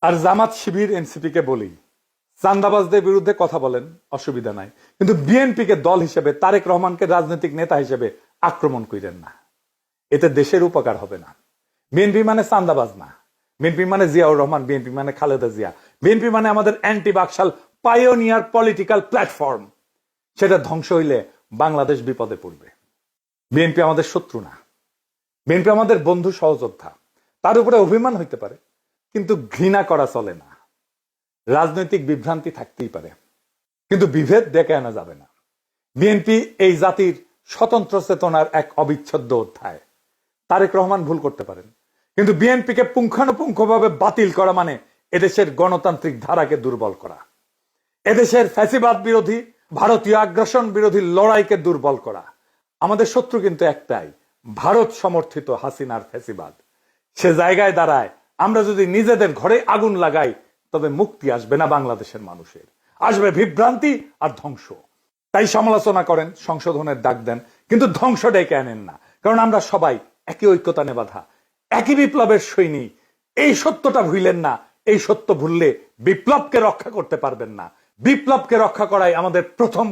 আর Jamaat Shibir NCP কে বলি, চান্দাবাজদের বিরুদ্ধে কথা বলেন, অসুবিধা নাই, কিন্তু বিএনপি কে দল হিসেবে, তারেক রহমানকে রাজনৈতিক নেতা হিসেবে আক্রমণ করেন না। এতে দেশের উপকার হবে না। বিএনপি মানে চান্দাবাজ না, বিএনপি মানে জিয়াউর রহমান, বিএনপি মানে খালেদা জিয়া, বিএনপি মানে আমাদের anti Baksal pioneer political platform. সেটা ধ্বংস হইলে বাংলাদেশ বিপদে পড়বে। বিএনপি আমাদের শত্রু না, বিএনপি আমাদের বন্ধু সহযোদ্ধা। তার উপরে অভিমান হইতে পারে, কিন্তু ঘৃণা করা চলে না। রাজনৈতিক বিভ্রান্তি থাকতেই পারে, কিন্তু বিভেদ ডেকে আনা যাবে না। বিএনপি এই জাতির স্বতন্ত্র চেতনার এক অবিচ্ছেদ্য অধ্যায়। তারেক রহমান ভুল করতে পারেন, কিন্তু বিএনপিকে পুঙ্খানুপুঙ্খভাবে বাতিল করা মানে এদেশের গণতান্ত্রিক ধারাকে দুর্বল করা, এদেশের ফ্যাসিবাদ বিরোধী, ভারতীয় আগ্রাসন বিরোধী লড়াইকে দুর্বল করা। আমাদের শত্রু কিন্তু একটাই, ভারত সমর্থিত হাসিনার ফ্যাসিবাদ। সে জায়গায় দাঁড়ায় আমরা যদি নিজেদের ঘরে আগুন লাগাই, তবে মুক্তি আসবে না বাংলাদেশের মানুষের, আসবে বিভ্রান্তি আর ধ্বংস। তাই সমালোচনা করেন, সংশোধনের ডাক দেন, কিন্তু ধ্বংস ডেকে আনেন না। কারণ আমরা সবাই একই ঐক্যতানে বাঁধা, একই বিপ্লবের সৈনিক। এই সত্যটা ভুলেন না। এই সত্য ভুললে বিপ্লবকে রক্ষা করতে পারবেন না। বিপ্লবকে রক্ষা করাই আমাদের প্রথম